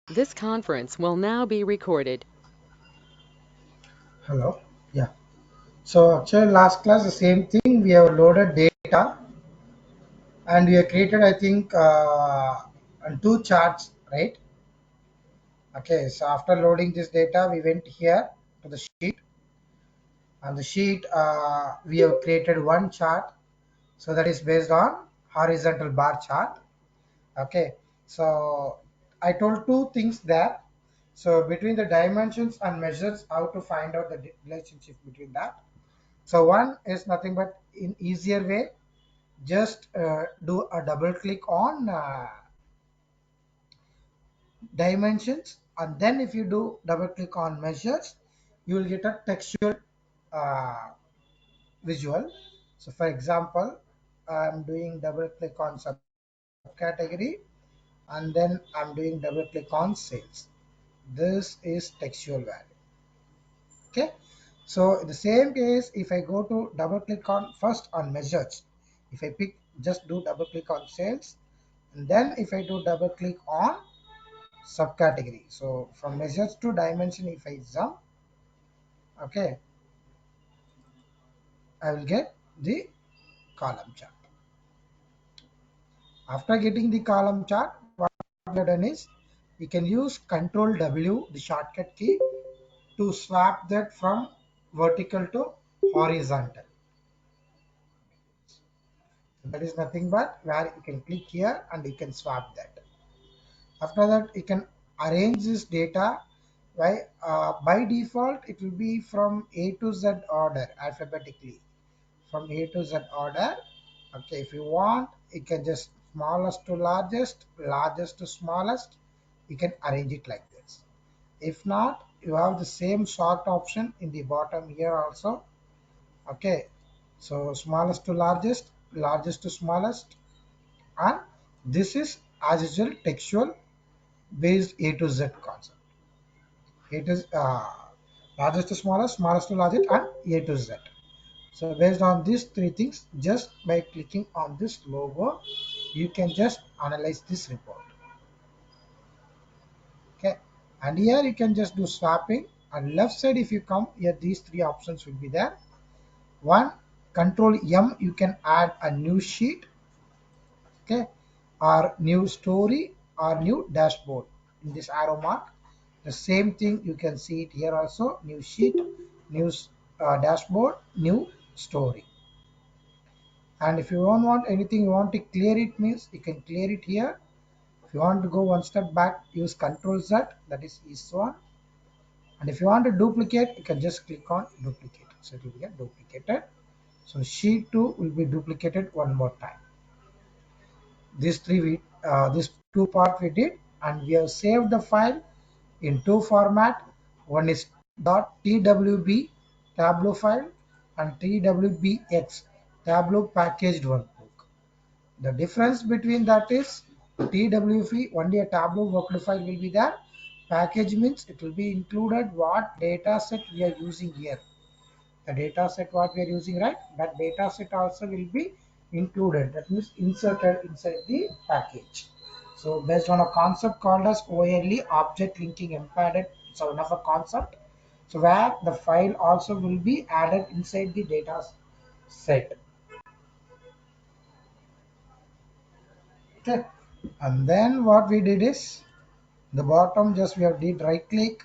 This conference will now be recorded. Hello. Yeah. So actually last class the same thing. We have loaded data and we have created I think two charts, right? Okay. So after loading this data, we went here to the sheet. On the sheet, we have created one chart. So that is based on horizontal bar chart. Okay. So I told two things there. So between the dimensions and measures, how to find out the relationship between that. So one is nothing but in easier way, just do a double click on dimensions, and then if you do double click on measures, you will get a textual uh, visual. So for example, I'm doing double click on subcategory, and then I'm doing double click on sales. This is textual value. Okay. So in the same case, if I go to double click on first on measures, if I pick just do double click on sales, and then if I do double click on subcategory, so from measures to dimension, if I jump, okay, I will get the column chart. After getting the column chart, what we have done is you can use Control W, the shortcut key, to swap that from vertical to horizontal. That is nothing but where you can click here and you can swap that. After that, you can arrange this data by default it will be from A to Z order alphabetically, from A to Z order. Okay, if you want, you can just smallest to largest, largest to smallest. You can arrange it like this. If not, you have the same sort option in the bottom here also. Okay, so smallest to largest, largest to smallest, and this is as usual textual based A to Z concept. It is largest to smallest, smallest to largest, and A to Z. So based on these three things, just by clicking on this logo, you can just analyze this report. Okay, and here you can just do swapping. And left side, if you come here, these three options will be there. One, Control M, you can add a new sheet, okay, or new story or new dashboard in this arrow mark. The same thing you can see it here also, new sheet, new dashboard, new story. And if you don't want anything, you want to clear it, means you can clear it here. If you want to go one step back, use Control Z, that is this one. And if you want to duplicate, you can just click on duplicate, so it will get duplicated. So sheet 2 will be duplicated one more time. These this two part we did, and we have saved the file in two format. One is .twb tableau file and twbx tableau packaged workbook. The difference between that is twf only a tableau worked file will be there. Package means it will be included what data set we are using here. The data set what we are using, right, that data set also will be included, that means inserted inside the package. So based on a concept called as OLE, object linking embedded, so one of a concept, so where the file also will be added inside the data set. Okay, and then what we did is the bottom, just we have did right click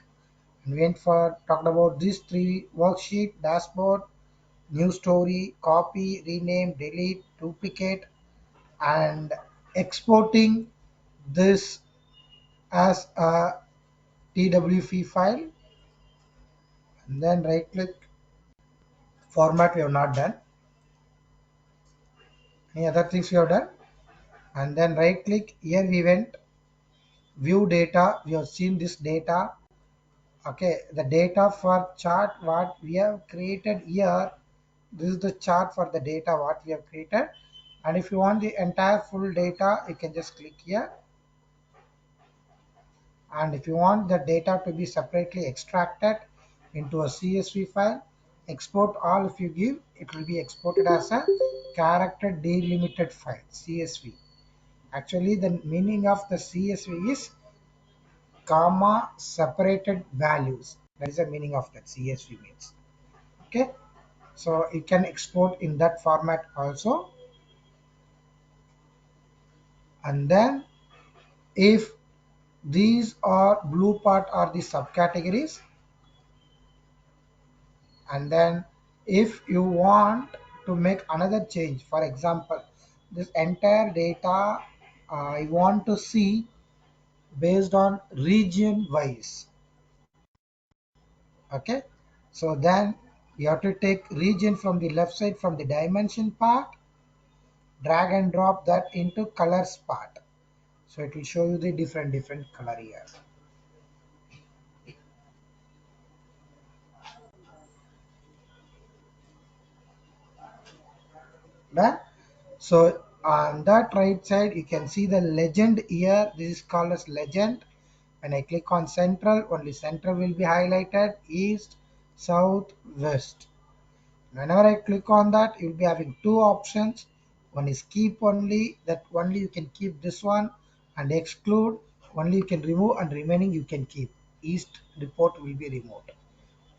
and went for talked about these three worksheet, dashboard, new story, copy, rename, delete, duplicate, and exporting this as a TWF file. And then right click, format we have not done. Any other things we have done? And then right click, here we went view data, we have seen this data. Okay, the data for chart what we have created here, this is the chart for the data what we have created. And if you want the entire full data, you can just click here. And if you want the data to be separately extracted into a CSV file, export all, if you give, it will be exported as a character delimited file, CSV. Actually the meaning of the CSV is comma separated values. That is the meaning of that CSV means. Okay, so you can export in that format also. And then if these are blue part are the subcategories, and then if you want to make another change, for example, this entire data I want to see based on region wise. Okay, so then you have to take region from the left side from the dimension part, drag and drop that into colors part, so it will show you the different color here. Done. So on that right side you can see the legend here. This is called as legend. When I click on central, only central will be highlighted, east, south, west. Whenever I click on that, you'll be having two options. One is keep only, that only you can keep this one, and exclude, only you can remove, and remaining you can keep. East report will be removed.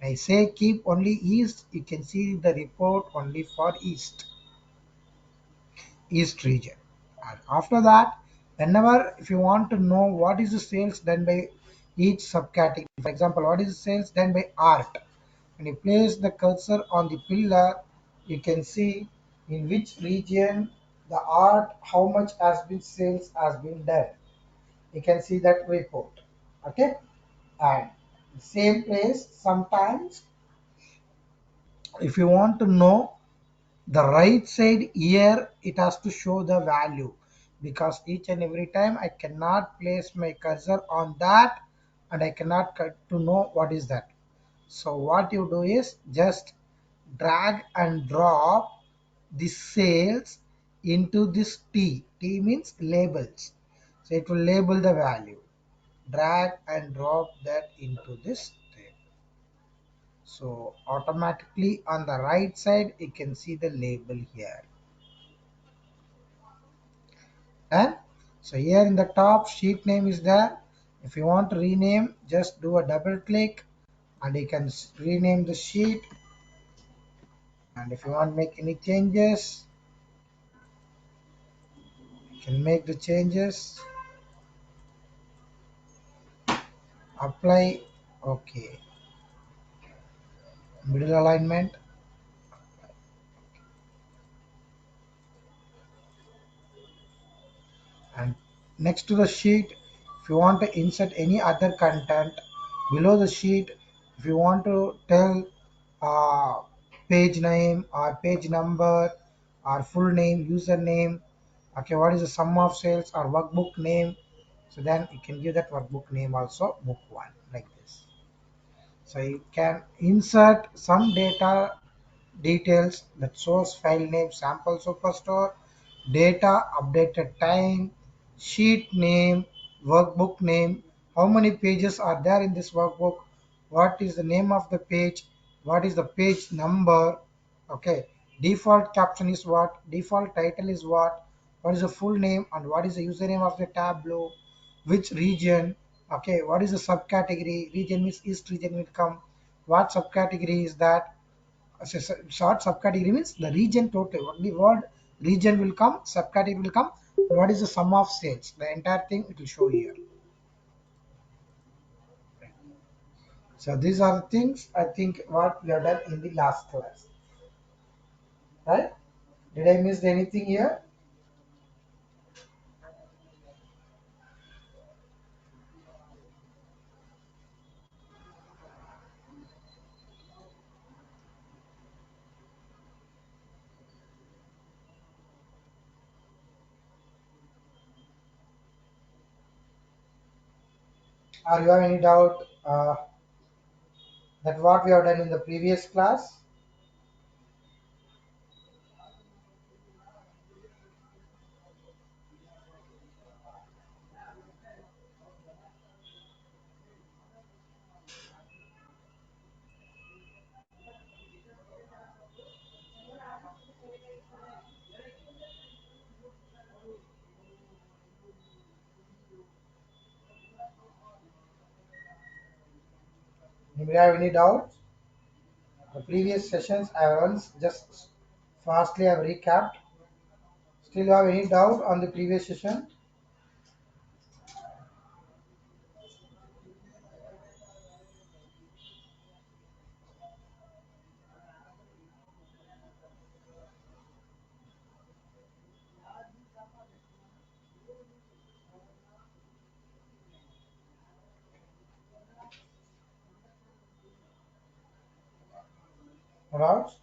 When I say keep only east, you can see the report only for east region. And after that, whenever if you want to know what is the sales done by each subcategory, for example, what is the sales done by art, when you place the cursor on the pillar, you can see in which region the art, how much has been sales has been done. You can see that report. Okay, and the same place sometimes if you want to know the right side here, it has to show the value, because each and every time I cannot place my cursor on that and I cannot cut to know what is that. So what you do is just drag and drop the sales into this T means labels, so it will label the value. Drag and drop that into this table, so automatically on the right side you can see the label here. And so here in the top sheet name is there. If you want to rename, just do a double click and you can rename the sheet. And if you want to make any changes, you can make the changes. Apply. Okay, middle alignment. And next to the sheet, if you want to insert any other content below the sheet, if you want to tell uh, page name or page number or full name, username, okay, what is the sum of sales or workbook name, so then you can give that workbook name also book one, like this. So you can insert some data details, that source file name sample superstore, data updated time, sheet name, workbook name, how many pages are there in this workbook, what is the name of the page, what is the page number, okay, default caption is what, default title is what is the full name, and what is the username of the tableau, which region, okay, what is the subcategory, region means east region will come, what subcategory is that. So, short subcategory means the region total. Only word region will come, subcategory will come. What is the sum of sales? The entire thing it will show here. So these are the things I think what we have done in the last class. Right? Did I miss anything here? Or you have any doubt that what we have done in the previous class? Anybody have any doubts? The previous sessions I once just fastly have recapped. Still have any doubt on the previous session? No doubts?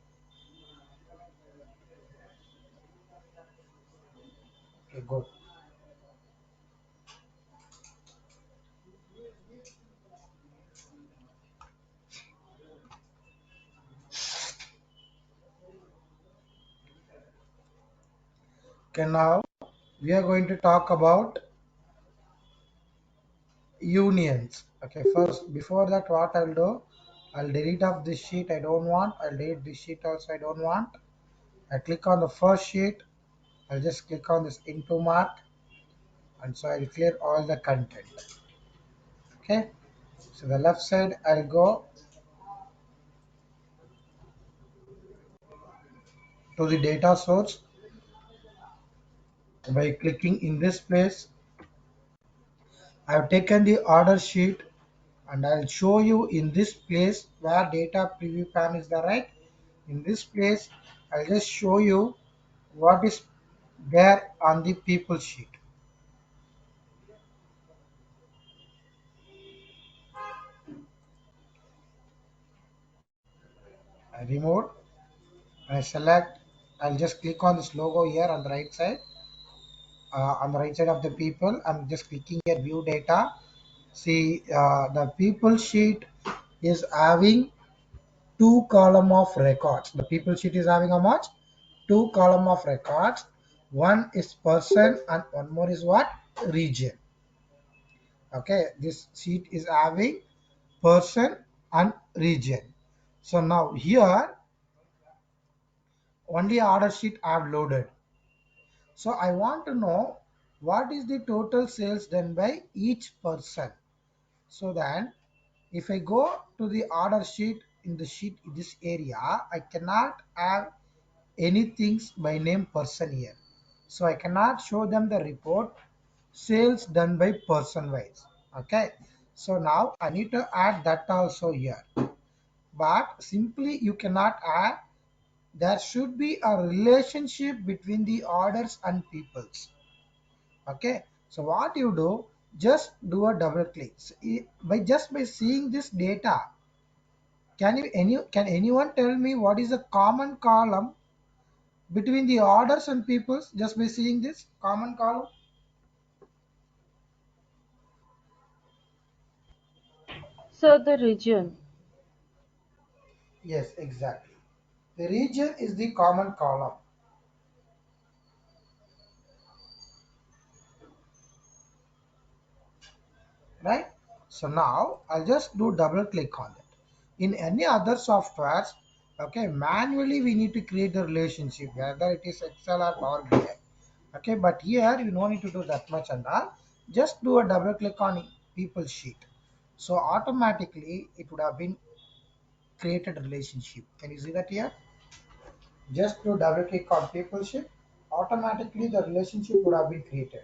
Okay, good. Okay, now we are going to talk about unions. Okay, first before that, what I'll do, I'll delete off this sheet I don't want. I'll delete this sheet also I don't want. I click on the first sheet. I'll just click on this into mark, and so I'll clear all the content. Okay, so the left side I'll go to the data source by clicking in this place. I've taken the order sheet and I'll show you in this place where data preview pan is the right. In this place, I'll just show you what is there on the people sheet. I remove, I select, I'll just click on this logo here on the right side. On the right side of the people, I'm just clicking here view data. See, the people sheet is having two column of records. The people sheet is having how much? Two column of records. One is person and one more is what? Region. Okay, this sheet is having person and region. So now here only order sheet I have loaded. So I want to know what is the total sales done by each person. So then if I go to the order sheet in the sheet in this area, I cannot have anything by name person here. So I cannot show them the report sales done by person wise. Okay. So now I need to add that also here. But simply you cannot add. There should be a relationship between the orders and peoples. Okay. So what you do, just do a double click. So by just by seeing this data, can anyone tell me what is the common column between the orders and peoples just by seeing this common column? So the region. Yes, exactly. The region is the common column, right? So now I'll just do double click on it. In any other softwares, okay, manually we need to create the relationship, whether it is Excel or Power BI. Okay, but here you don't need to do that much and all. Just do a double click on people sheet. So automatically it would have been created relationship. Can you see that here? Just to double click on people sheet, automatically the relationship would have been created.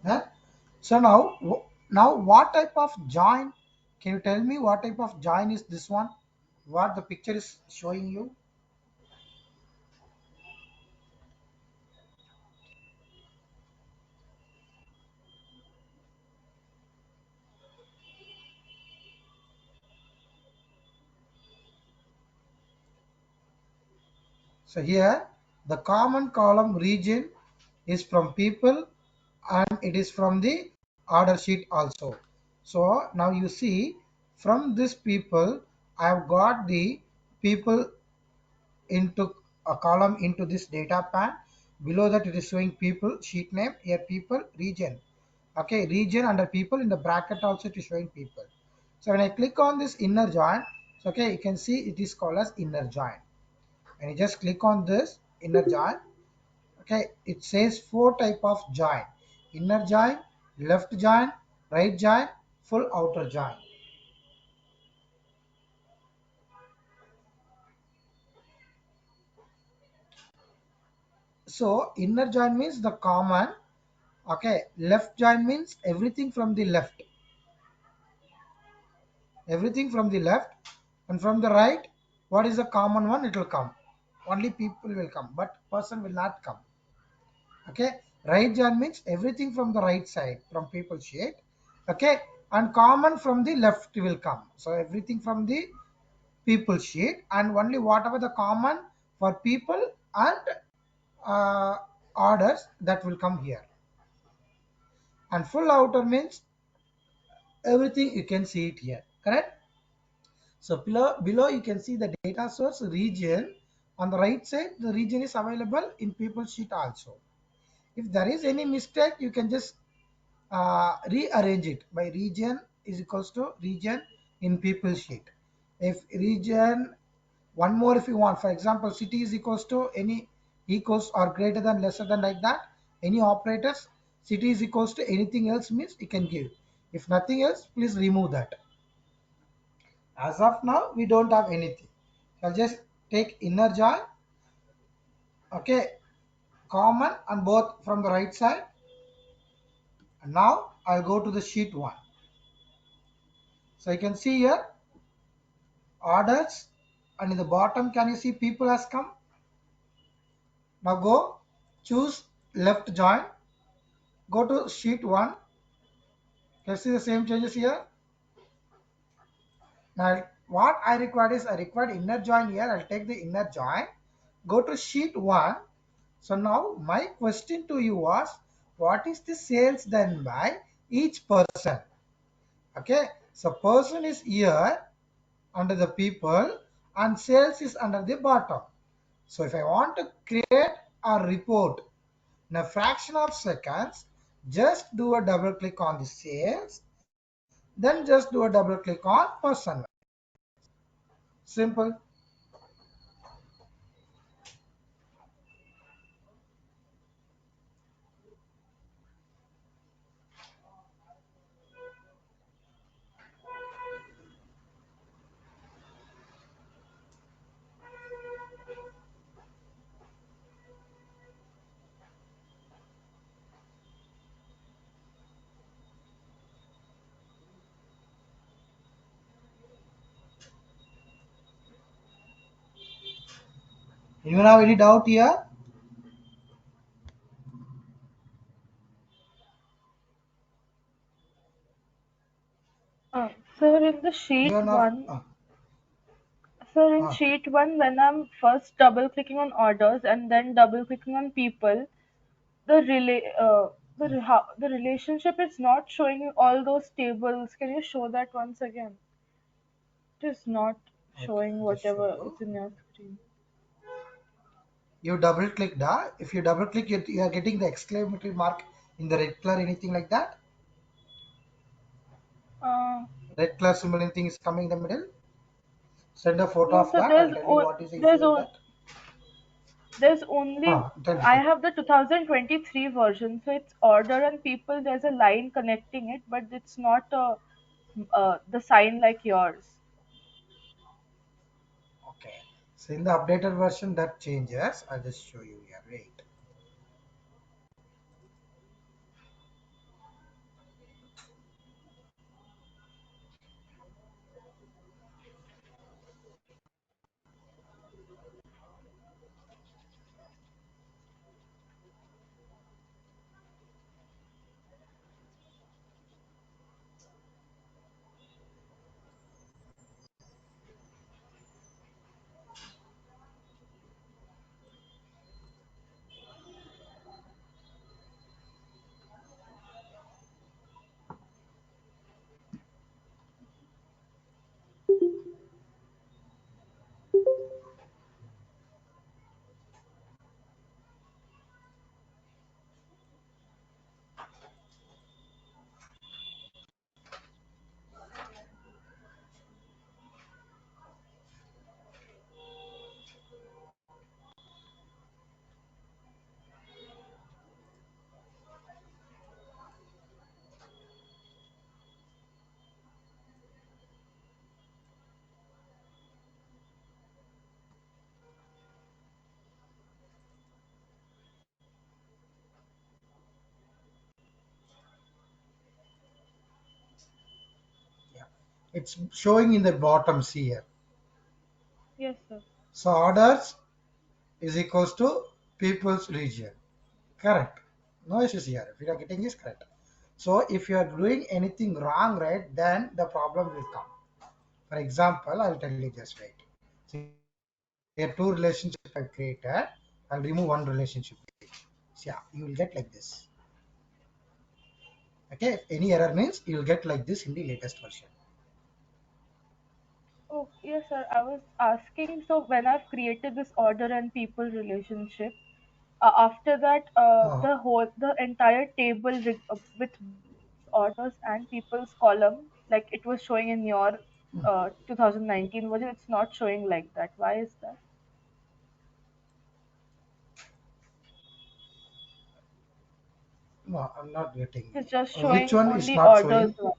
Huh? So now, now what type of join? Can you tell me what type of join is this one? What the picture is showing you? So here the common column region is from people and it is from the order sheet also. So now you see from this people I have got the people into a column into this data pan. Below that it is showing people, sheet name, here people, region. Okay, region under people, in the bracket also it is showing people. So when I click on this inner join, so okay, you can see it is called as inner join. And you just click on this inner join, okay, it says four type of join: inner join, left join, right join, full outer join. So inner join means the common, okay, left join means everything from the left, everything from the left, and from the right, what is the common one, it will come, only people will come but person will not come. Okay, right join means everything from the right side from people sheet, okay, and common from the left will come, so everything from the people sheet and only whatever the common for people and uh, orders, that will come here. And full outer means everything you can see it here, correct? So below you can see the data source region. On the right side, the region is available in people sheet also. If there is any mistake, you can just rearrange it by region is equals to region in people sheet. If region, one more if you want, for example, city is equals to any equals or greater than lesser than, like that, any operators, city is equals to anything else means you can give. If nothing else, please remove that. As of now, we don't have anything. I'll just take inner join, okay, common and both from the right side. And now I'll go to the sheet 1. So you can see here orders, and in the bottom can you see people has come. Now go choose left join, go to sheet 1. Can you see the same changes here? Now what I required is I required inner join here. I'll take the inner join, go to sheet 1. So now my question to you was, what is the sales done by each person? Okay, so person is here under the people and sales is under the bottom. So if I want to create a report in a fraction of seconds, just do a double click on the sales, then just do a double click on person. Simple. You have any doubt here? Sir, in the You sheet are not. one, sir, in Uh, sheet one, when I'm first double clicking on orders and then double clicking on people, the the relationship is not showing all those tables. Can you show that once again? It is not okay, showing I'll just show whatever you. is in your screen. You double click da. If you double click, you are getting the exclamatory mark in the red color, anything like that. Uh, Red color symbol, anything is coming in the middle. Send a photo no, of so that. I'll tell you what is the there's issue with o- that. there's only Tell me, I tell me. have the 2023 version, so it's order and people. There's a line connecting it, but it's not the sign like yours. Okay. So in the updated version that changes. I'll just show you here. Wait. It's showing in the bottom here. Yes, sir. So orders is equals to people's region. Correct. No issues here. If you are getting is correct. So if you are doing anything wrong, right, then the problem will come. For example, I'll tell you just wait. So here two relationships I've created. I'll remove one relationship. So yeah, you will get like this. Okay, if any error means you will get like this in the latest version. Oh, yes, sir. I was asking, so when I've created this order and people relationship, after that, Uh, the entire table with orders and people's column, like it was showing in your 2019 version, it's not showing like that. Why is that? no, I'm not getting It's you. just Which showing one is only not orders showing? one.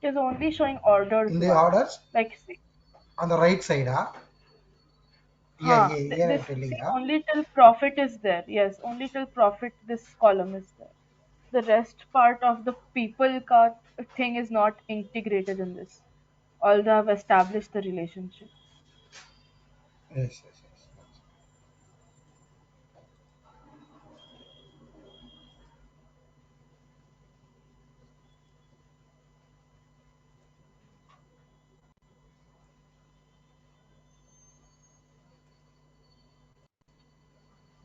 It is only showing orders In the one. orders Like, see, on the right side, yeah, yeah, here I'm this, telling, see, only till profit is there. Yes, only till profit this column is there. The rest part of the people card thing is not integrated in this. Although I've established the relationship. Yes, yes, yes.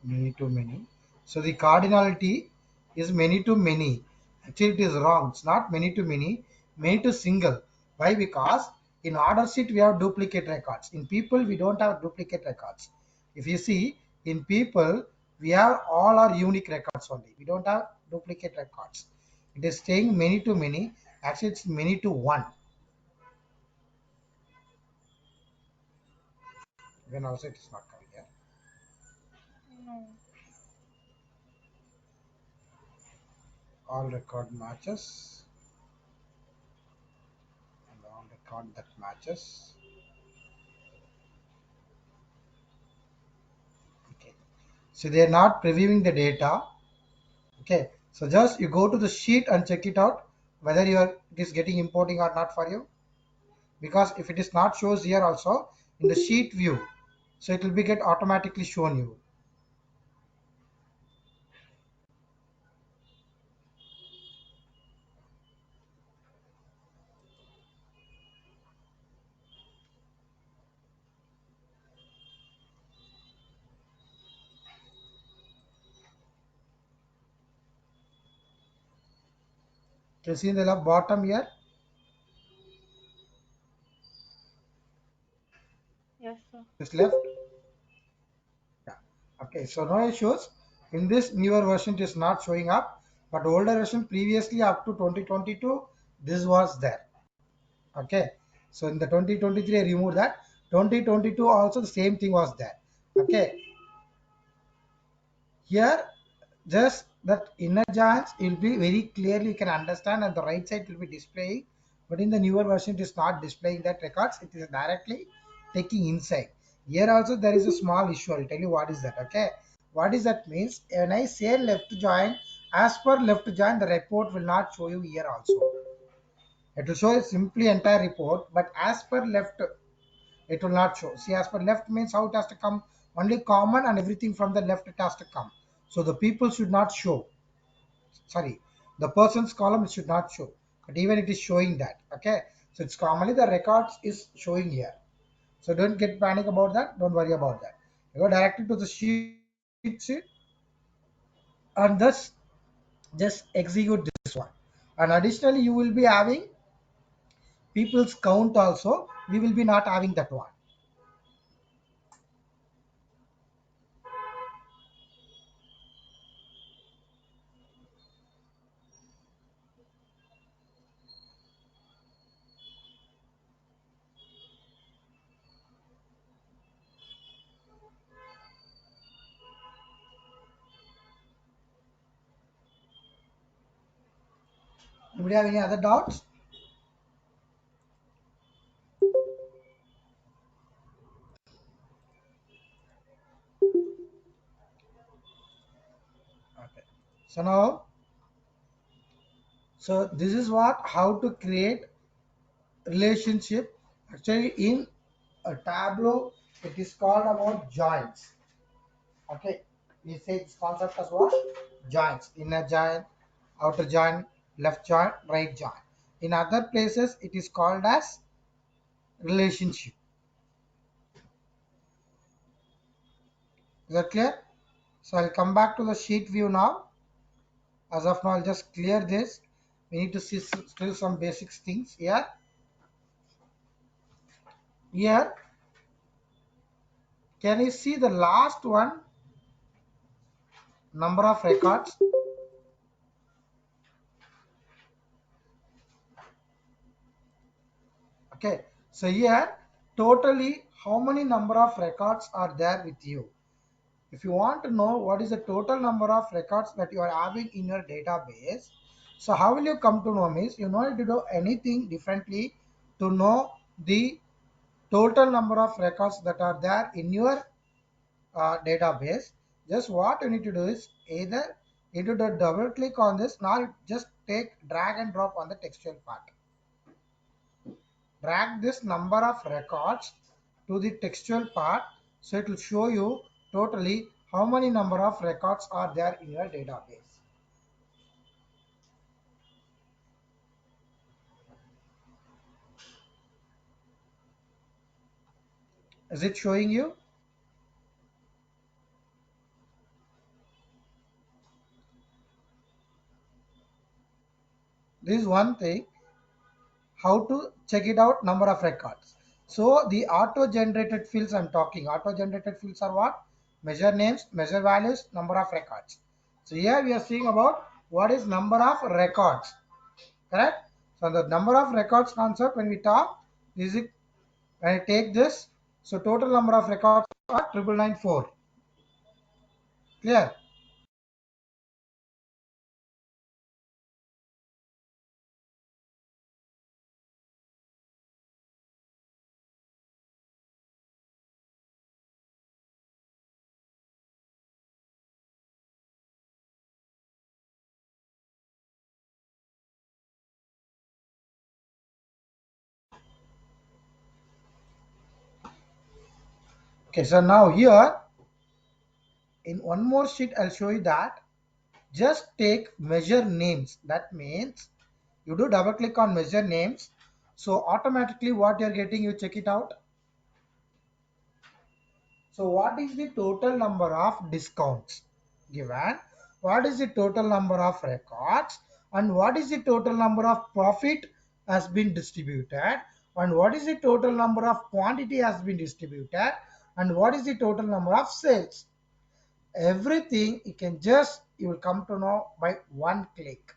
Many to many. So the cardinality is many to many. Actually, it is wrong. It's not many to single. Why? Because in order sheet we have duplicate records. In people we don't have duplicate records. If you see in people we have all our unique records only. We don't have duplicate records. It is saying many to many. Actually, it's many to one. Then also it is not coming here. No. All record matches and all record that matches. Okay. So they are not previewing the data. Okay. So just you go to the sheet and check it out whether it is getting importing or not for you. Because if it is not shows here also in the sheet view, so it will be get automatically shown you. Can you see in the bottom here? Yes, sir. This left. Yeah. Okay. So no issues. In this newer version it is not showing up, but older version previously up to 2022 this was there. Okay, so in the 2023 I removed that. 2022 also the same thing was there. Okay, here just that inner joins will be very clearly you can understand, and the right side will be displaying, but in the newer version it is not displaying that records, it is directly taking inside. Here also there is a small issue. I'll tell you what is that. Okay, what is that means when I say left join, as per left join the report will not show you here also. It will show simply entire report, but as per left it will not show. See, as per left means how it has to come, only common and everything from the left it has to come. So the people should not show. Sorry, the person's column should not show. But even it is showing that. Okay. So it's commonly the records is showing here. So don't get panic about that. Don't worry about that. You go directly to the sheet and thus just execute this one. And additionally, you will be having people's count also. We will be not having that one. Anybody have any other doubts? Okay. So now, so this is what how to create relationship. Actually, in a Tableau, it is called about joins. Okay, we say this concept as what? Joins. Inner join, outer join, left join, right join. In other places, it is called as relationship. Is that clear? So I'll come back to the sheet view now. As of now, I'll just clear this. We need to see still some basic things here. Here, can you see the last one? Number of records. Okay, so here totally how many number of records are there with you? If you want to know what is the total number of records that you are having in your database, so how will you come to know means you don't need to do anything differently to know the total number of records that are there in your database. Just what you need to do is either you need to double click on this. Now just take drag and drop on the textual part. Drag this number of records to the textual part, so it will show you totally how many number of records are there in your database. Is it showing you? This is one thing, how to check it out, number of records. So the auto generated fields I'm talking, auto generated fields are what? Measure names, measure values, number of records. So here we are seeing about what is number of records, correct? So the number of records concept when we talk is it, when I take this, so total number of records are 9994. Clear? Okay, so now here in one more sheet I'll show you that just take measure names. That means you do double click on measure names. So automatically what you're getting, you check it out. So what is the total number of discounts given? What is the total number of records? And what is the total number of profit has been distributed? And what is the total number of quantity has been distributed? And what is the total number of sales? Everything you will come to know by one click.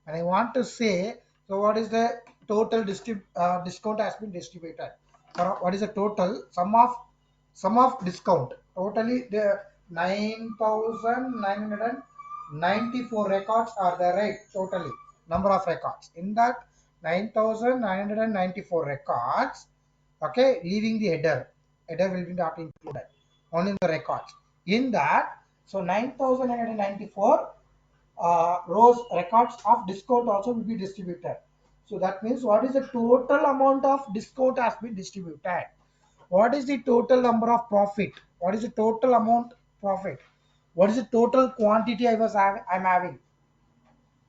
And I want to say, so what is the total discount has been distributed? What is the total sum of discount? Totally the 9,994 records are there, right? Totally number of records. In that 9,994 records, okay, leaving the header. Header will be not included. Only the records. In that, so 9,994 rows records of discount also will be distributed. So that means what is the total amount of discount has been distributed? What is the total number of profit? What is the total amount profit? What is the total quantity I'm having?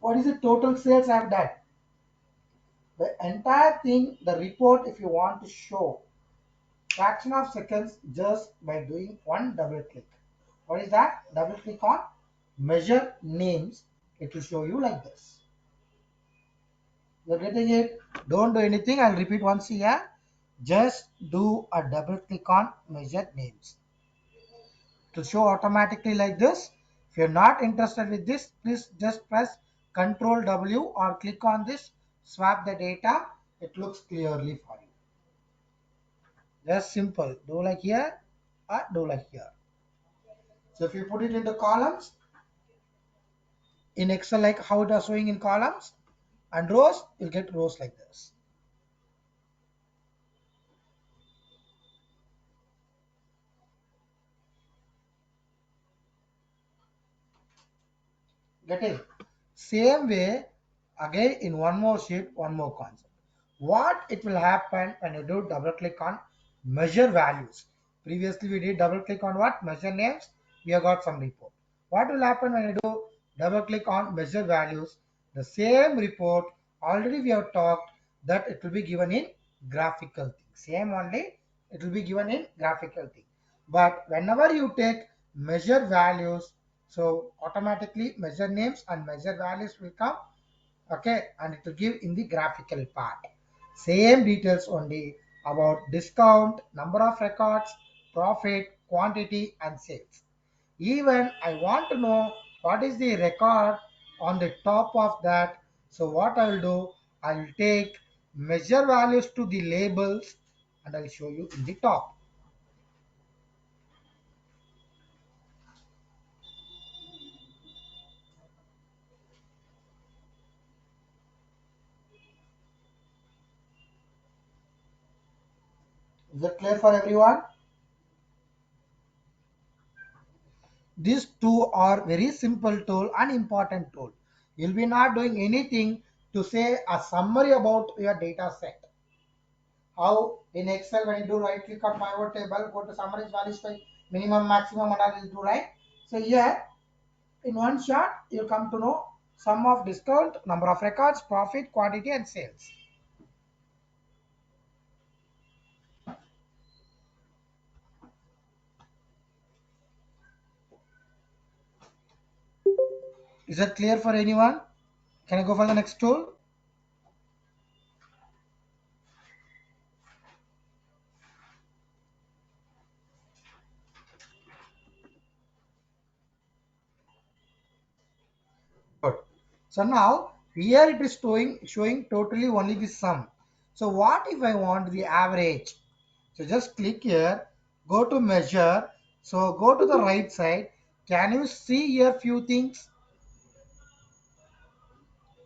What is the total sales I've done? The entire thing, the report, if you want to show fraction of seconds just by doing one double click. What is that? Double click on measure names. It will show you like this. You're getting it? Don't do anything. I'll repeat once here. Just do a double click on measure names. To show automatically like this. If you're not interested with this, please just press Ctrl W or click on this. Swap the data. It looks clearly for you. Just simple. Do like here or do like here. So if you put it into columns, in Excel like how it is showing in columns and rows, you'll get rows like this. Getting same way again in one more sheet, one more concept. What it will happen when you do double click on measure values? Previously we did double click on what? Measure names. We have got some report. What will happen when you do double click on measure values? The same report already we have talked that it will be given in graphical thing. Same only it will be given in graphical thing. But whenever you take measure values, so automatically measure names and measure values will come, okay, and it will give in the graphical part. Same details only about discount, number of records, profit, quantity and sales. Even I want to know what is the record on the top of that. So what I will do, I will take measure values to the labels and I'll show you in the top. Is that clear for everyone? These two are very simple tool and important tool. You'll be not doing anything to say a summary about your data set. How in Excel when you do right click on pivot table, go to summarize values by minimum, maximum and all will do right. So here in one shot you come to know sum of discount, number of records, profit, quantity and sales. Is that clear for anyone? Can I go for the next tool? Good. So now here it is showing totally only the sum. So what if I want the average? So just click here, go to measure. So go to the right side. Can you see here few things?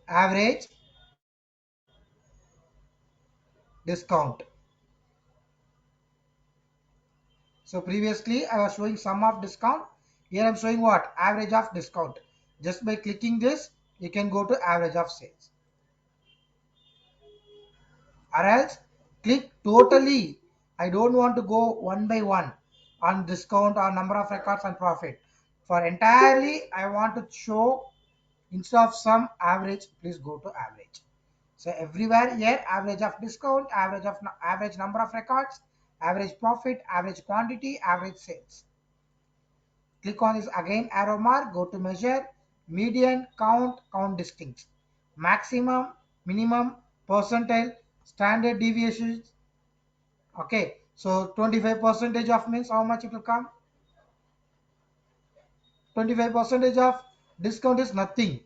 Average, discount. So previously I was showing sum of discount. Here I'm showing what? Average of discount. Just by clicking this, you can go to average of sales. Or else click totally. I don't want to go one by one on discount or number of records and profit. For entirely I want to show instead of some average, please go to average. So everywhere here average of discount, average number of records, average profit, average quantity, average sales. Click on this again arrow mark, go to measure, median, count, count distinct, maximum, minimum, percentile, standard deviations. Okay, so 25 percentage of means how much it will come? 25 percentage of discount is nothing.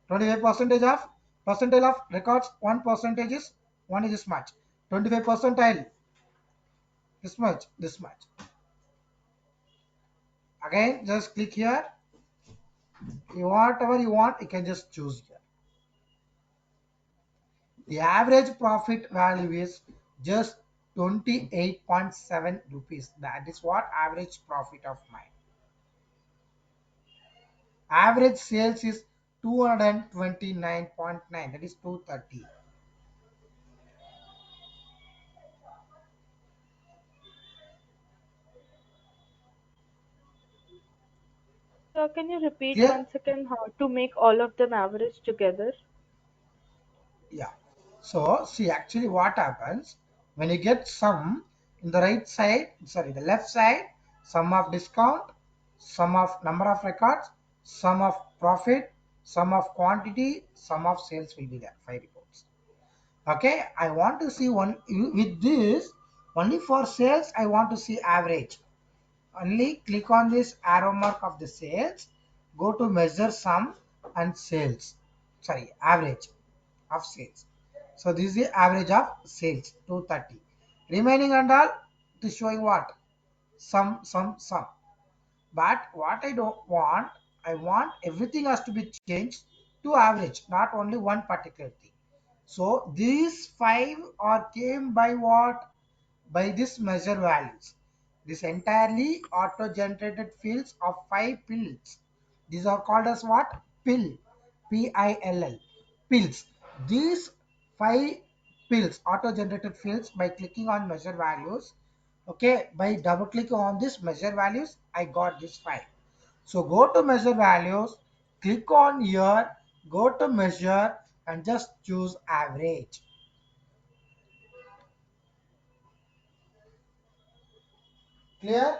25 percentile of records, 1 percentage is 1 is this much. 25 percentile this much, this much. Again, just click here. You whatever you want, you can just choose here. The average profit value is just 28.7 rupees. That is what average profit of mine. Average sales is 229.9. That is 230. So can you repeat Clear? once again how to make all of them average together? Yeah. So see actually what happens when you get sum in the right side, sorry, the left side, sum of discount, sum of number of records, sum of profit, sum of quantity, sum of sales will be there. 5 reports. Okay, I want to see one with this only for sales. I want to see average. Only click on this arrow mark of the sales, go to measure sum and sales. Sorry, average of sales. So this is the average of sales 230. Remaining and all it is showing what? Sum. But what I don't want, I want everything has to be changed to average, not only one particular thing. So these five are came by what? By this measure values. This entirely auto-generated fields of 5 fields. These are called as what? pill, P-I-L-L, pills. These five pills auto-generated fields by clicking on measure values. Okay, by double clicking on this measure values, I got this file. So go to measure values, click on here, go to measure and just choose average. Clear?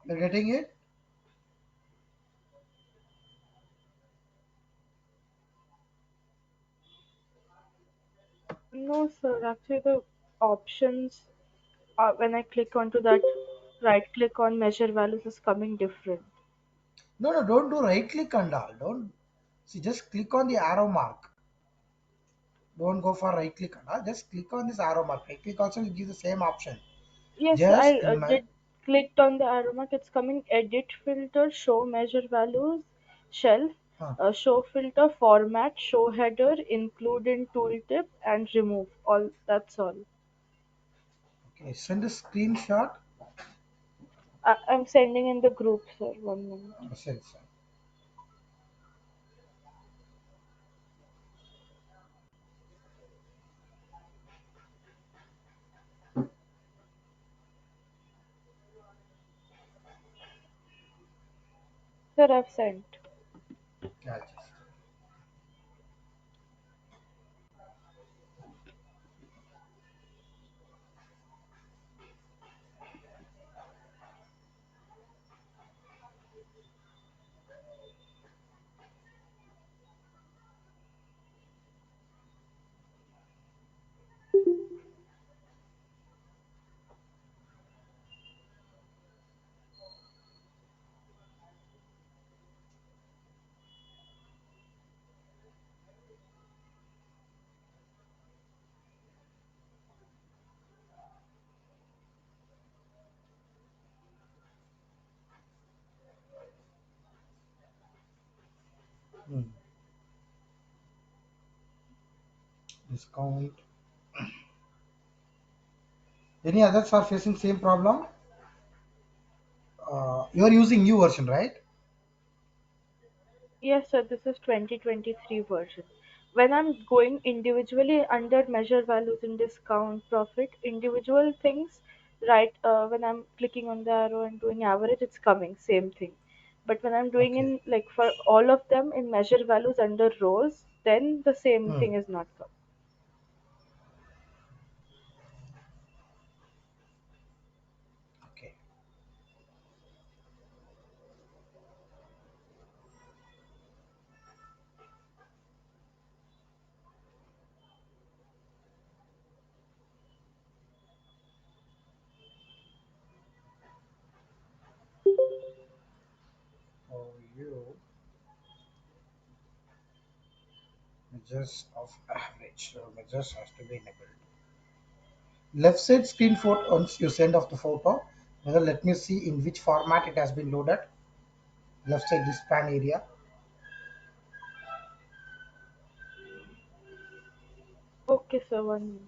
You're getting it? No, sir. Actually, the options when I click onto that right click on measure values is coming different. No, no, don't do right click and all. Don't see, just click on the arrow mark. Don't go for right click and all. Just click on this arrow mark. Right click also will give the same option. Yes, Just I in my did clicked on the arrow mark. It's coming edit filter, show measure values, shelf, huh. show filter, format, show header, include in tooltip, and remove. All that's all. Okay, send a screenshot. I'm sending in the group, sir. 1 minute. Send, send. Sir, I've sent. Yeah, just. Hmm. Discount. Any others are facing same problem? You are using new version, right? Yes, sir, this is 2023 version. When I'm going individually under measure values in discount, profit, individual things, right, when I'm clicking on the arrow and doing average, it's coming, same thing. But when I'm doing Okay. in, like, for all of them in measure values under rows, then the same Hmm. thing is not coming. Okay. For you, measures of average. So measures has to be enabled. Left side screen photo once you send off the photo. Now let me see in which format it has been loaded. Left side this span area. Okay, sir, 1 minute.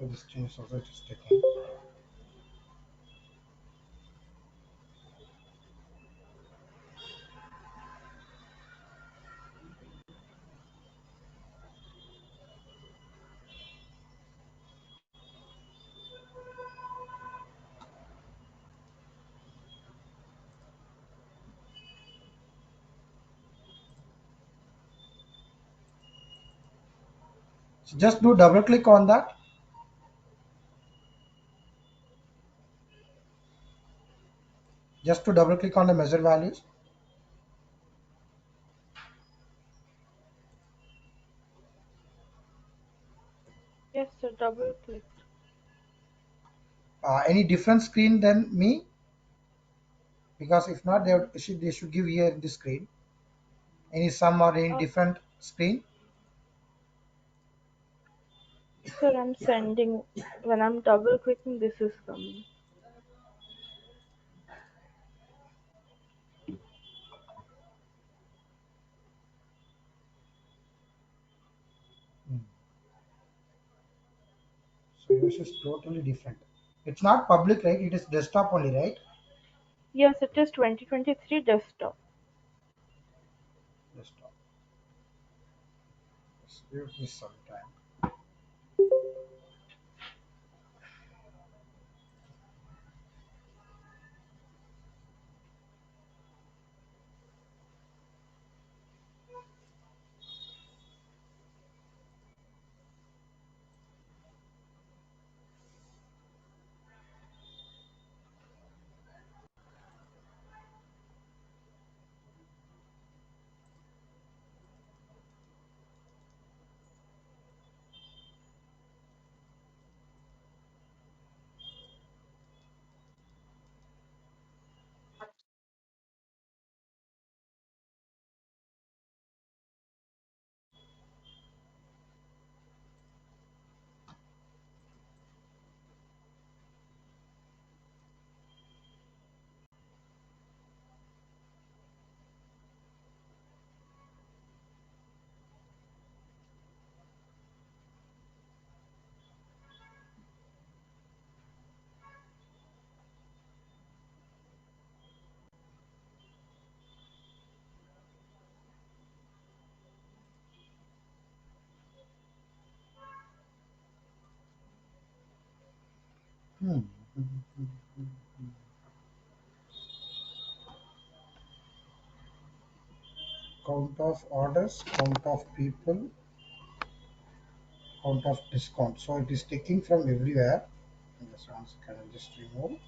after this change also it is taking. So just do double click on that. Just to double click on the measure values. Yes, sir. Double click. Any different screen than me? Because if not, Mm. they should give here in the screen. Any some or any Uh, different screen? sir, I'm sending. When I'm double clicking, this is coming. Hmm. So yours is totally different. It's not public, right? It is desktop only, right? Yes, it is 2023 desktop. Desktop. Just give me some time. Hmm. Count of orders, count of people, count of discount. So it is taking from everywhere. Just one second, I'll just remove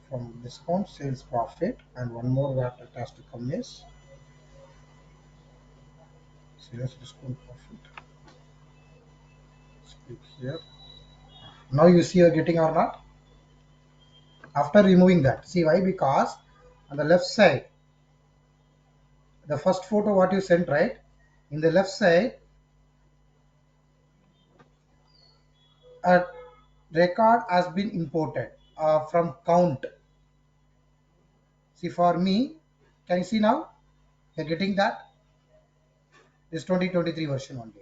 from discount, sales, profit, and one more what it has to come is sales, discount, profit. Let's click here. Now you see you're getting or not? After removing that, see why? Because on the left side, the first photo what you sent, right? In the left side, a record has been imported from count. See for me, can you see now? You're getting that? This 2023 version only.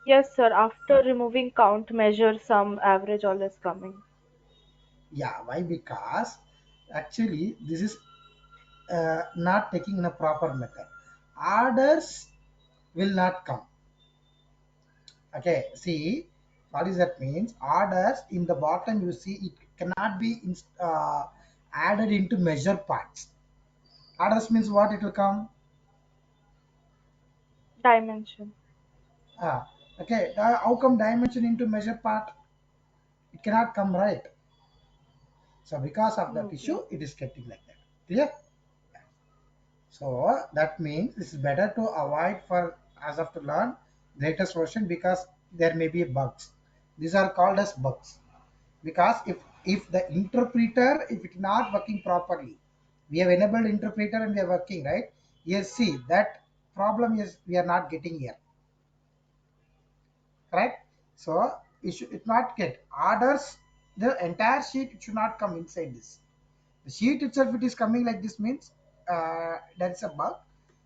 Yes, sir. After removing count, measure, sum, average, all is coming. Yeah, why? Because actually this is not taking in a proper method. Orders will not come. Okay, see what is that means? Orders in the bottom you see it cannot be added into measure parts. Orders means what it will come? Dimension. Okay, how come dimension into measure part? It cannot come, right. So because of that Okay. issue, it is getting like that. Clear? So that means this is better to avoid for as of to learn latest version because there may be bugs. These are called as bugs because if the interpreter if it's not working properly, we have enabled interpreter and we are working right. Yes, see that problem is we are not getting here, correct? So it not get orders. The entire sheet it should not come inside this. The sheet itself it is coming like this means that's a bug.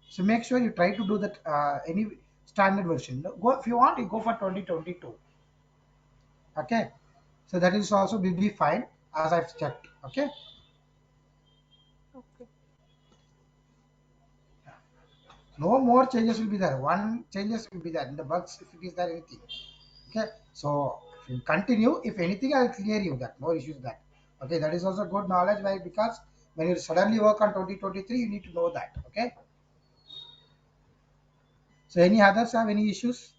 So make sure you try to do that any. standard version. Go if you want, you go for 2022. Okay, so that is also will be fine as I've checked. Okay, Okay. no more changes will be there. One changes will be there in the bugs if it is there anything. Okay, so if you continue, if anything, I'll clear you that no issues that. Okay, that is also good knowledge, why? Because when you suddenly work on 2023, you need to know that. Okay, so any others have any issues?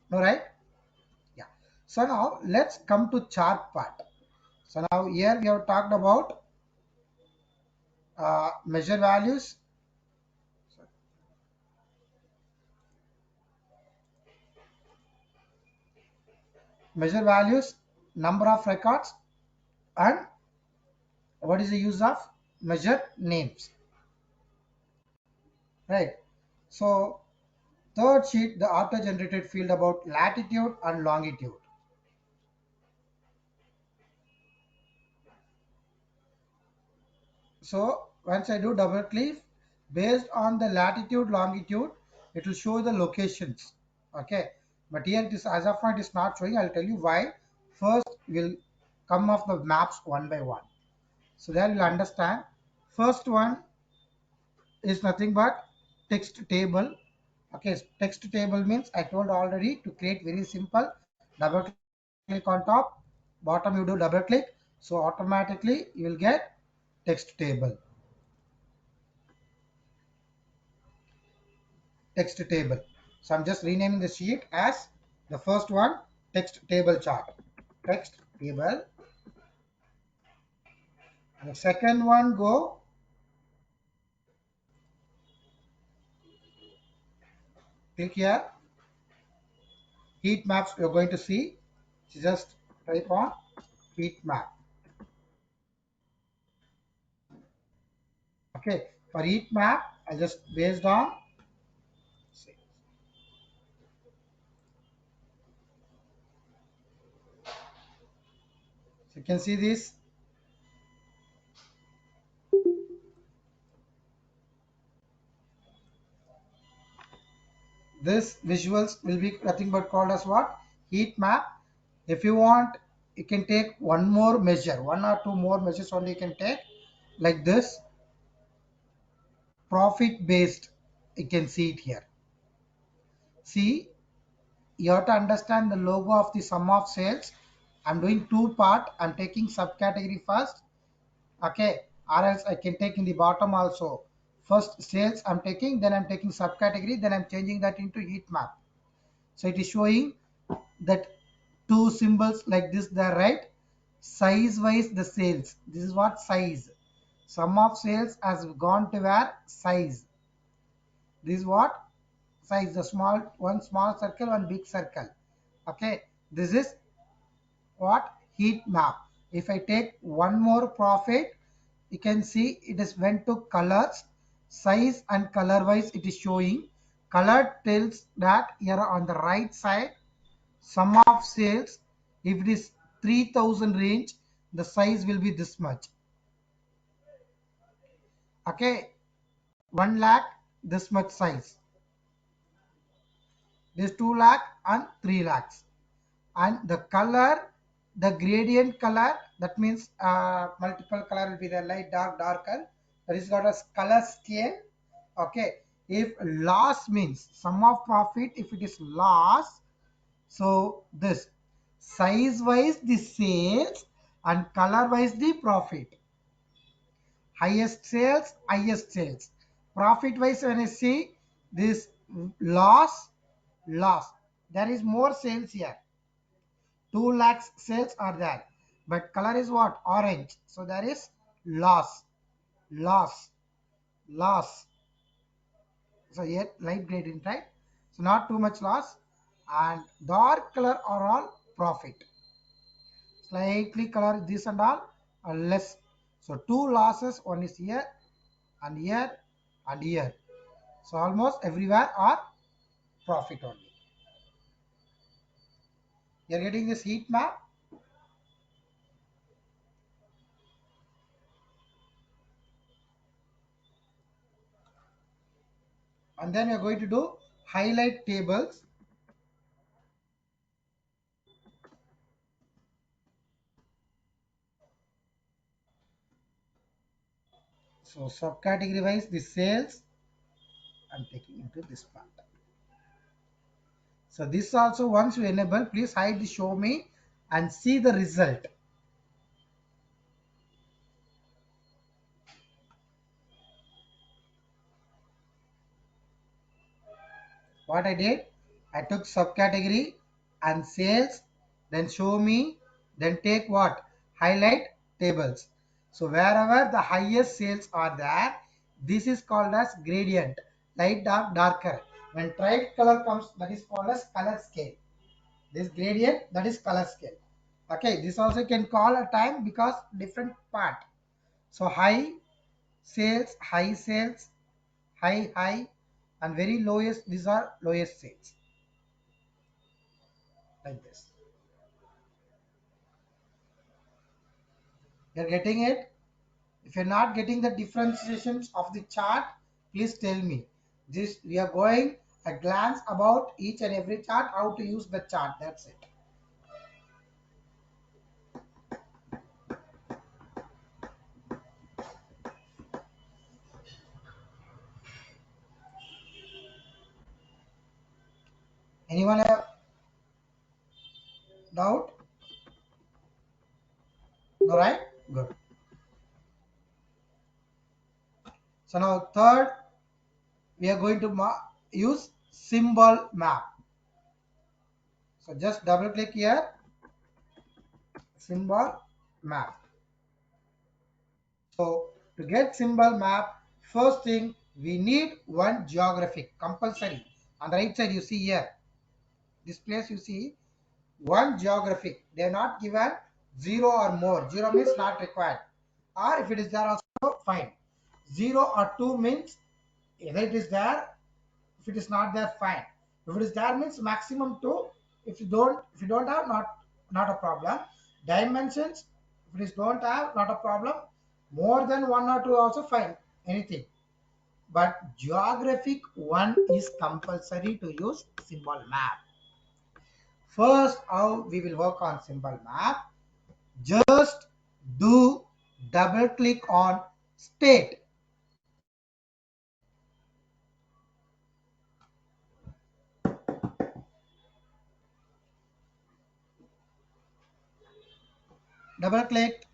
No, right? Yeah. So now let's come to chart part. So now here we have talked about measure values, number of records, and what is the use of measure names, right? So third sheet, the auto generated field about latitude and longitude. So once I do double click, based on the latitude, longitude, it will show the locations. Okay, but here it is as of now it is not showing. I'll tell you why. First, we'll come off the maps one by one. So there you'll understand. First one is nothing but text table. Okay, text table means I told already to create very simple. Double click on top, bottom you do double click. So automatically you will get text table. Text table. So I'm just renaming the sheet as the first one text table chart. Text table. And the second one go click here. Heat maps you're going to see. Just type on heat map. Okay. For heat map, I just based on so you can see this visuals will be nothing but called as what? Heat map. If you want, you can take one more measure, one or two more measures only you can take like this. Profit based, you can see it here. See, you have to understand the logo of the sum of sales. I'm doing two part. I'm taking subcategory first. Okay, or else I can take in the bottom also. First sales I'm taking, then I'm taking subcategory, then I'm changing that into heat map. So it is showing that two symbols like this there, right? Size wise the sales. This is what size. Sum of sales has gone to where? Size. This is what? Size. The small one small circle, one big circle. Okay. This is what? Heat map. If I take one more profit, you can see it is went to colors, size and color wise it is showing. Color tells that here on the right side sum of sales, if it is 3000 range, the size will be this much. Okay, 1 lakh, this much size. This 2 lakh and 3 lakhs. And the color, the gradient color, that means multiple color will be there, light, dark, darker. That is got a color scale. Okay, if loss means sum of profit, if it is loss, so this size wise the sales and color wise the profit. Highest sales. Profit wise when I see this loss, loss. There is more sales here. 2 lakhs sales are there. But color is what? Orange. So there is loss, loss, loss. So here light gradient, right? So not too much loss. And dark color are all profit. Slightly color this and all are less. So two losses, one is here and here and here. So almost everywhere are profit only. You are getting this heat map. and then we are going to do highlight tables. So subcategory wise, the sales I'm taking into this part. So this also, once you enable, please hide the show me and see the result. What I did, I took subcategory and sales, then show me, then take what? Highlight tables. So wherever the highest sales are there, this is called as gradient, light, dark, darker. When tried color comes, that is called as color scale. This gradient, that is color scale. Okay, this also can call a time because different part. So high sales, high, and very lowest, these are lowest sales, like this. You're getting it? If you're not getting the differentiations of the chart, please tell me. This we are going a glance about each and every chart, how to use the chart. That's it. Anyone have doubt? No, right? Good. So now third, we are going to use symbol map. So just double click here, symbol map. So to get symbol map, first thing we need one geographic compulsory. On the right side you see here, this place you see one geographic. They are not given 0 or more. 0 means not required. Or if it is there also fine. 0 or 2 means either it is there, if it is not there, fine. If it is there means maximum 2. If you don't have, not a problem. Dimensions, if it is don't have, not a problem. More than 1 or 2 also fine. Anything. But geographic one is compulsory to use symbol map. First, how we will work on symbol map? Just do double click on state. Double click.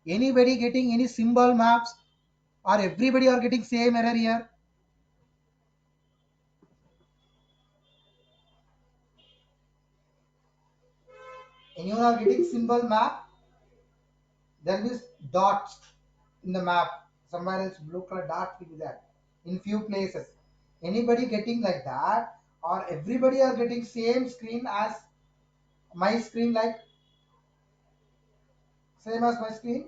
Anybody getting any symbol maps, or everybody are getting same error here? Anyone are getting symbol map? There is dots in the map. Somewhere else blue color dots will be there in few places. Anybody getting like that, or everybody are getting same screen as my screen, like same as my screen?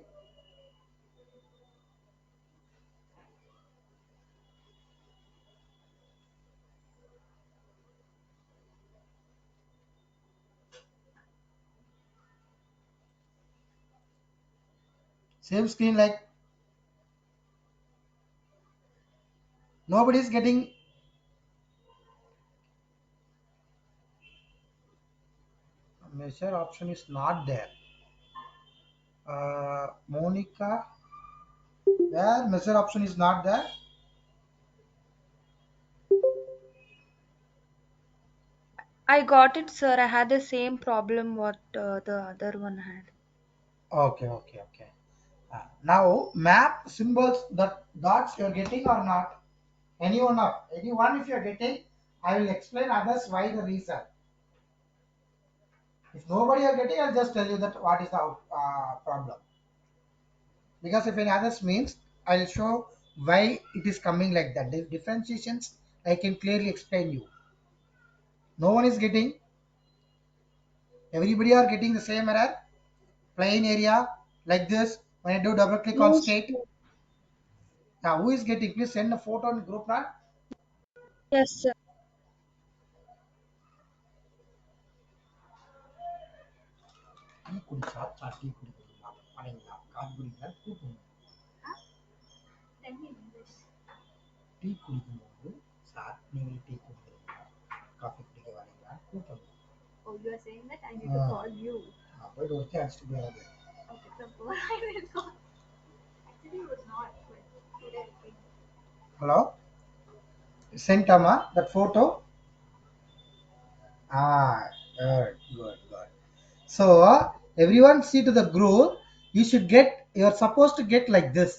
Same screen, like nobody is getting. Measure option is not there. Monica, where measure option is not there? I got it, sir. I had the same problem what the other one had. Okay. Now map symbols, that dots you are getting or not? Anyone if you are getting, I will explain others why the reason. If nobody are getting, I'll just tell you that what is the problem. Because if any others means, I'll show why it is coming like that. The differentiations I can clearly explain you. No one is getting. Everybody are getting the same error. Plain area like this. When I do double click on No, state. sir. Now who is getting? Please send a photo on group now. Yes, sir. Tea ಕುಡಿಸಾ tea ಕುಡಿದಿಲ್ಲ ಮನೆಯಿಂದ ಕಾದು ಕುಡಿದ ಕೂತು tea குடிக்கும்போது sir நீங்கள் tea குடிக்கிறீங்களா coffee குடிக்க வரீங்களா கூப்பிடுங்க. Oh, you are saying that I need to call you. போயிட்டு ஒருத்தி அடிச்சுட்டு போயாது. Okay, so I will call. Actually, it was not, but today I think. Hello? Sent Amma that photo? Ah, good, good, good. So everyone see to the group. You should get. You are supposed to get like this.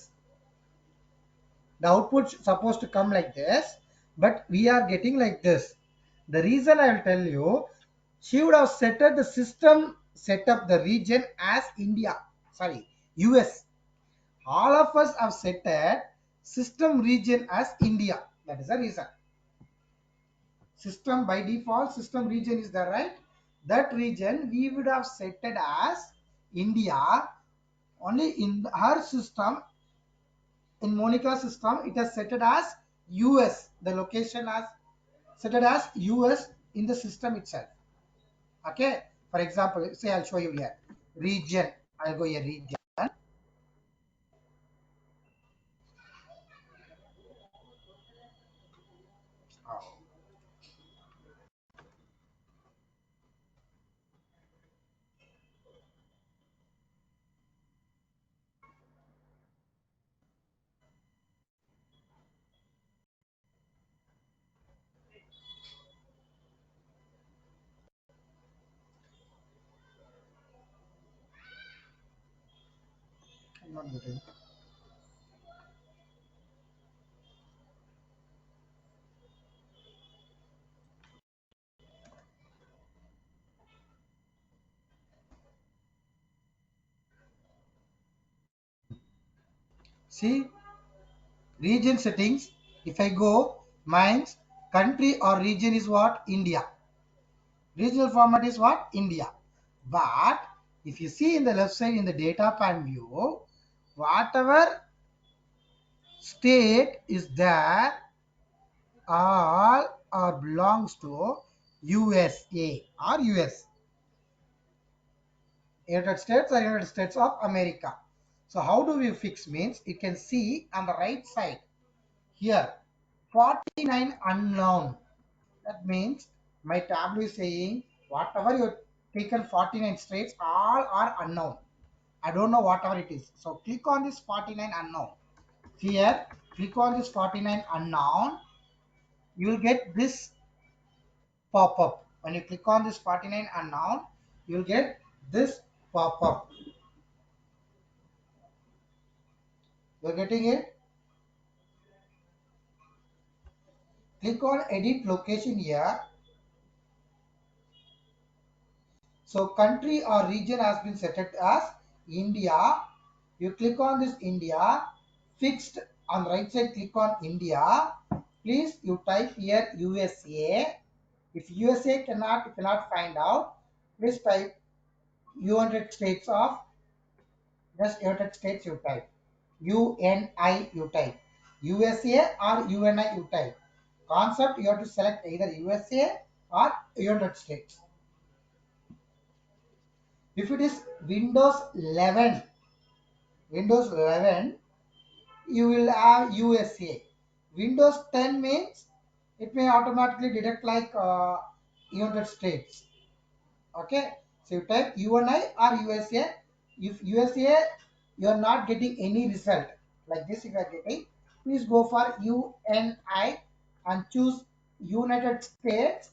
The output supposed to come like this, but we are getting like this. The reason I will tell you, she would have set up the system, set up the region as India. Sorry, US. All of us have set a system region as India. That is the reason. System by default, system region is the right. That region we would have set it as India. Only in her system, in Monica's system, it has set it as US. The location has set it as US in the system itself. Okay. For example, say I'll show you here. Region. I'll go here, region. Oh. I'm not getting. See, region settings. If I go, mine's country or region is what? India. Regional format is what? India. But if you see in the left side in the data pan view, whatever state is there, all or belongs to USA or US. United States or United States of America. So how do we fix means you can see on the right side here 49 unknown. That means my tableau is saying whatever you taken 49 states all are unknown. I don't know whatever it is. So click on this 49 unknown. Here click on this 49 unknown. You will get this pop up. When you click on this 49 unknown, you will get this pop up. You're getting it? Click on edit location here. So country or region has been set as India. You click on this India. Fixed on right side, click on India. Please you type here USA. If USA cannot find out, please type United States of, just United States you type. UNI you type. USA or UNI you type. Concept you have to select either USA or United States. If it is Windows 11, you will have USA. Windows 10 means it may automatically detect like United States. Okay, so you type UNI or USA. If USA, you are not getting any result like this. If you are getting, please go for UNI and choose United States,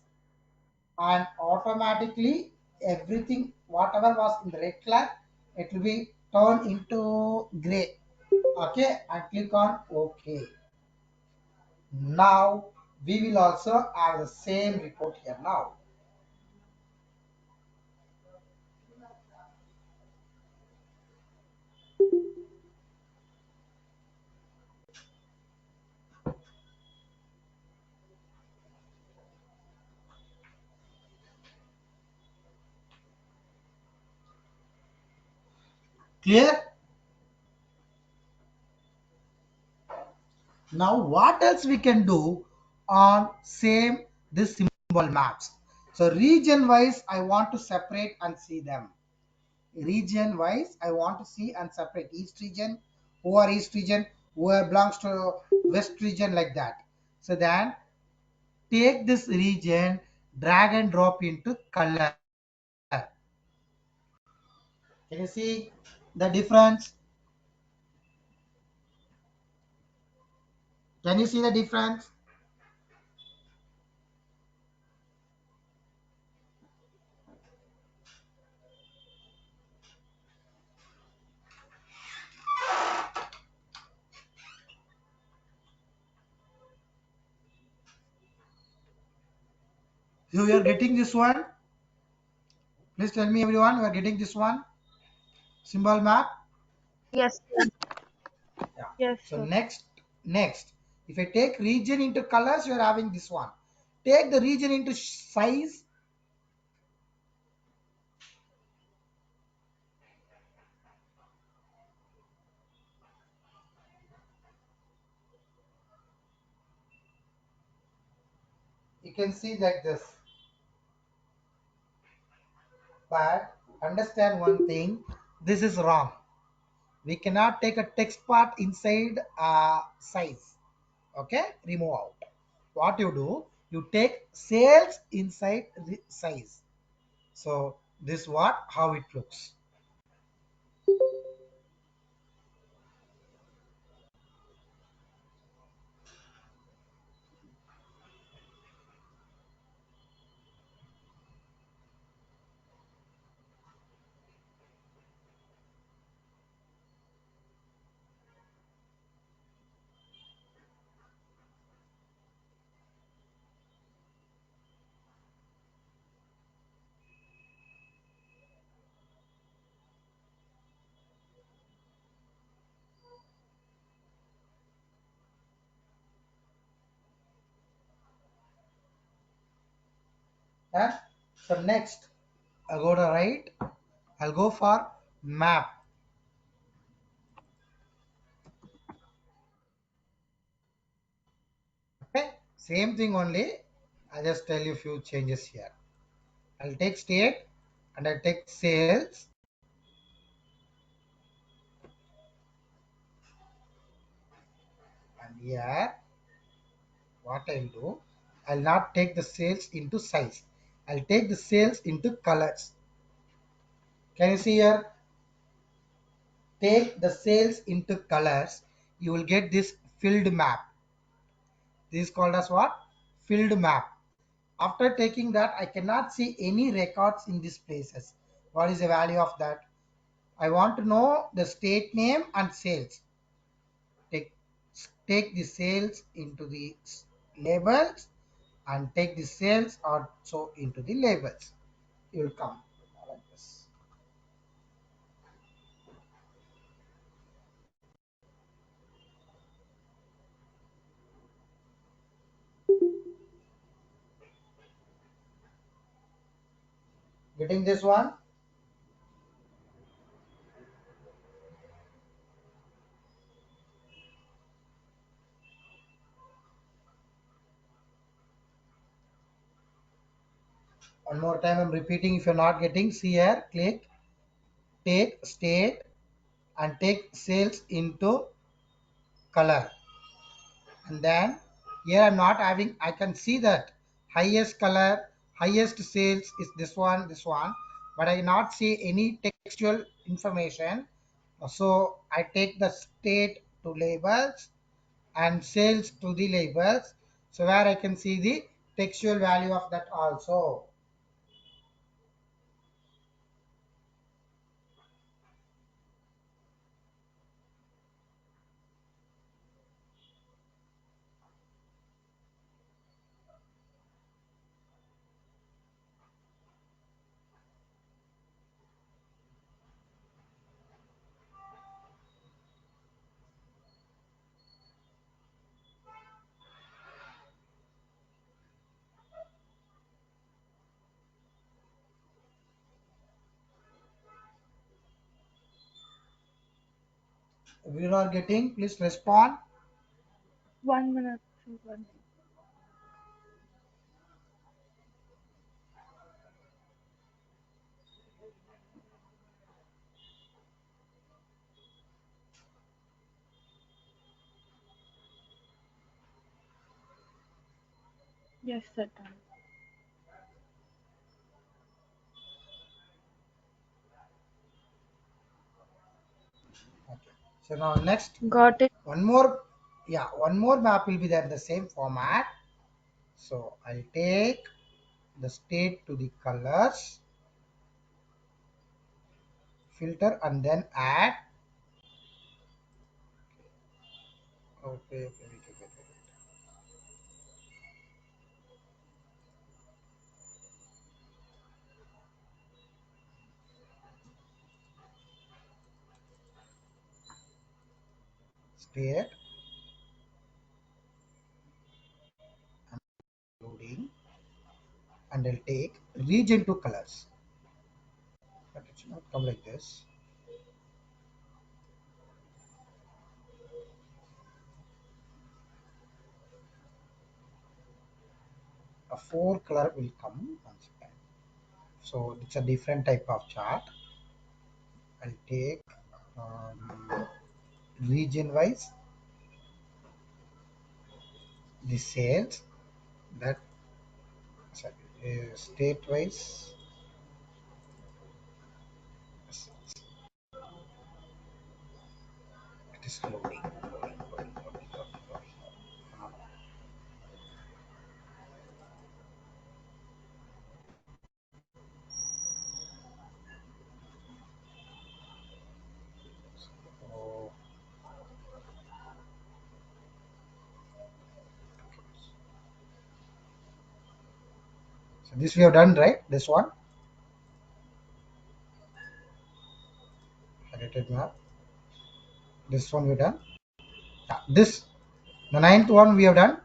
and automatically everything whatever was in the red color, it will be turned into gray. Okay, and click on OK. Now we will also have the same report here now. Clear? Now what else we can do on same this symbol maps? So region wise I want to separate and see them. Region wise I want to see and separate east region. Who are east region? who belongs to west region like that. So then take this region, drag and drop into color. Can you see the difference? Can you see the difference? So you are getting this one. Please tell me everyone, you are getting this one symbol map. Yes, sir. Yeah. Yes, So sir. next, if I take region into colors, you are having this one. Take the region into size. You can see like this. But understand one thing, this is wrong. We cannot take a text part inside size. Okay, remove out. What you do, you take sales inside the size. So this what how it looks. And so next, I'll go to right. I'll go for map. Okay, same thing only. I'll just tell you few changes here. I'll take state and I'll take sales, and here what I'll do, I'll not take the sales into size. I'll take the sales into colors. Can you see here? Take the sales into colors. You will get this filled map. This is called as what? Filled map. After taking that, I cannot see any records in these places. What is the value of that? I want to know the state name and sales. Take, take the sales into the labels and take the sales also into the labels. You will come like this. Getting this one? One more time I'm repeating. If you're not getting, see here, click, take state and take sales into color. And then here I'm not having, I can see that highest color, highest sales is this one, but I not see any textual information. So I take the state to labels and sales to the labels, so where I can see the textual value of that also. If you are getting, please respond. 1 minute. One. Yes, sir. Done. Okay. So now next, Got it. one more, yeah, one more map will be there in the same format. So I'll take the state to the colors, filter, and then add. Okay, okay, wait, wait, wait, wait. State, loading, and I'll take region to colors. But it should not come like this. A four color will come once again. So it's a different type of chart. I'll take region wise the sales, that sorry, state wise. It is loading, loading, loading, loading, loading, loading. So, so this we have done, right? This one, highlighted map. This one we have done. Yeah, this the ninth one we have done.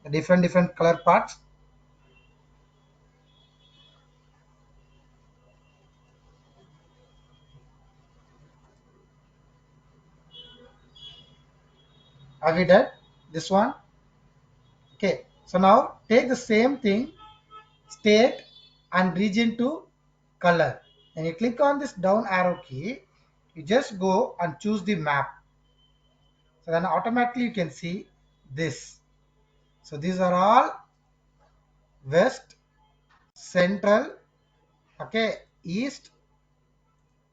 The different color parts. Have we done this one? Okay. So now take the same thing, state and region to color. And you click on this down arrow key. You just go and choose the map. So then automatically you can see this. So these are all west, central, okay, east,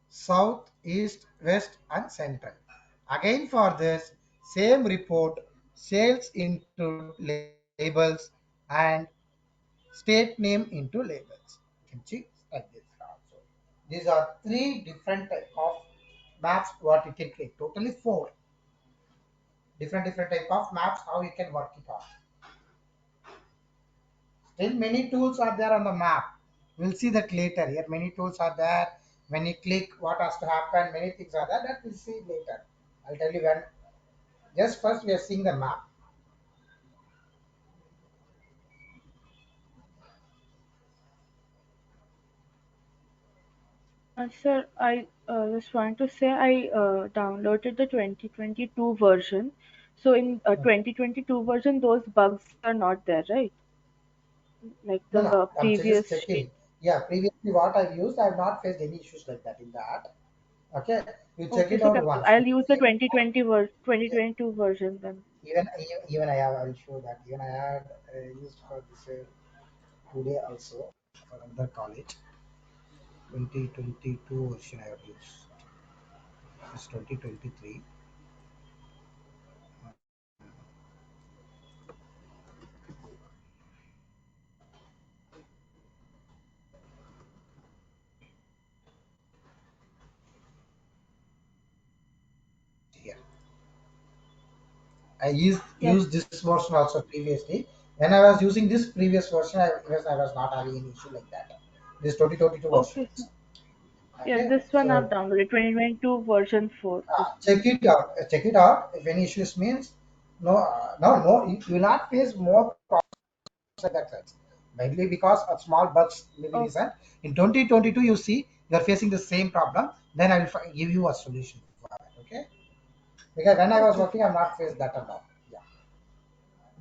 south, east, west, and central. Again for this same report, sales into labels and state name into labels. You can see like this also. These are three different type of maps what you can create. Totally four different type of maps how you can work it on. Still many tools are there on the map. We'll see that later. Here many tools are there. When you click, what has to happen, many things are there. That we'll see later. I'll tell you when. Just first we are seeing the map. Sir, I just want to say I downloaded the 2022 version. So in 2022 version, those bugs are not there, right? Like No, no, the I'm just previous checking. state. Yeah, previously what I've used, I've not faced any issues like that in that. Okay, you check Okay, it so out once. I'll use the 2022 version then. Even I have, I will show that. Even I had used for this today also for another college. 2022 version I have used. It's 2023. Here. I Yes. used this version also previously. When I was using this previous version, I was not having any issue like that. This 2022 version. Okay, so yeah, Okay, this one I've so downloaded 2022 version 4. This one. check it out. Check it out. If any issues means no, no, you will not face more problems like that. Size. Mainly because of small bugs may be Oh, reason. In 2022, you see you are facing the same problem. Then I will give you a solution for that. Okay. Because when I was okay, working, I've not faced that at all. Yeah.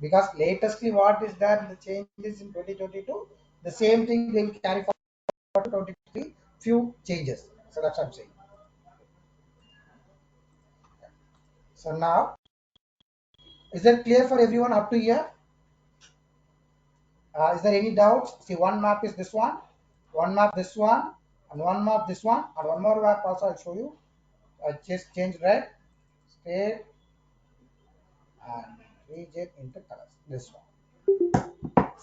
Because latestly, what is that the changes in 2022? The same thing they will carry forward to 2023. Few changes. So that's what I'm saying. So now, is that clear for everyone up to here? Is there any doubts? See, one map is this one map this one, and one map this one, and one more map also I'll show you. Just change red, state, and region into colors. This one.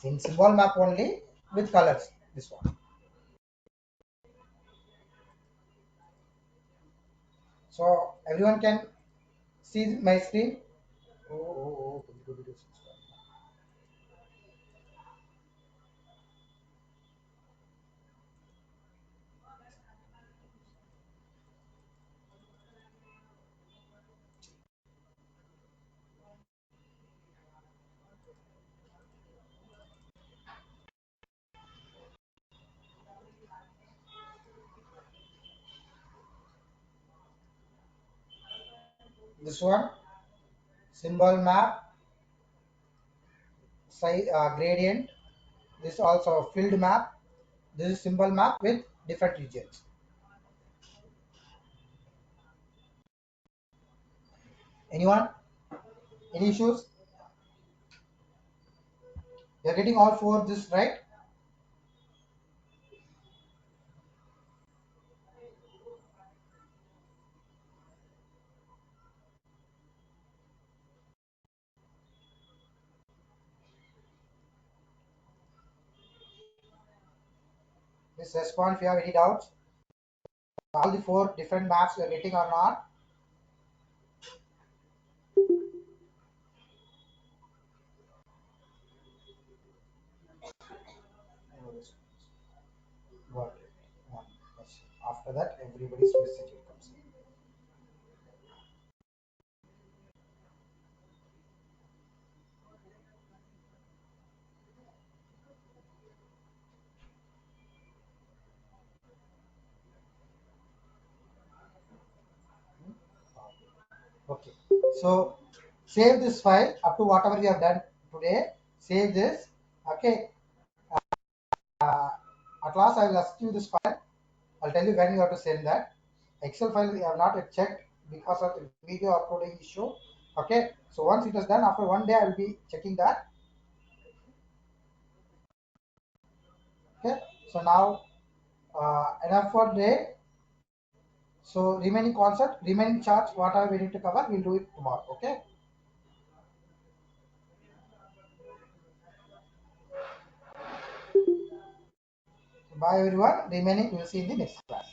In symbol map only with colors. This one. So everyone can see my screen. Oh. This one, symbol map, size, gradient. This also field map. This is symbol map with different regions. Anyone? Any issues? You're getting all four of this right? Please respond if you have any doubts. All the four different maps you're getting or not. Got it. One. After that, everybody's message will come. Okay. So save this file up to whatever we have done today. Save this. Okay. Uh, at last, I will ask you this file. I'll tell you when you have to send that. Excel file we have not yet checked because of the video uploading issue. Okay. So once it is done, after one day, I will be checking that. Okay. So now enough for today. So remaining concept, remaining charts, whatever we need to cover, we'll do it tomorrow. Okay. Bye everyone. Remaining we'll see in the next class.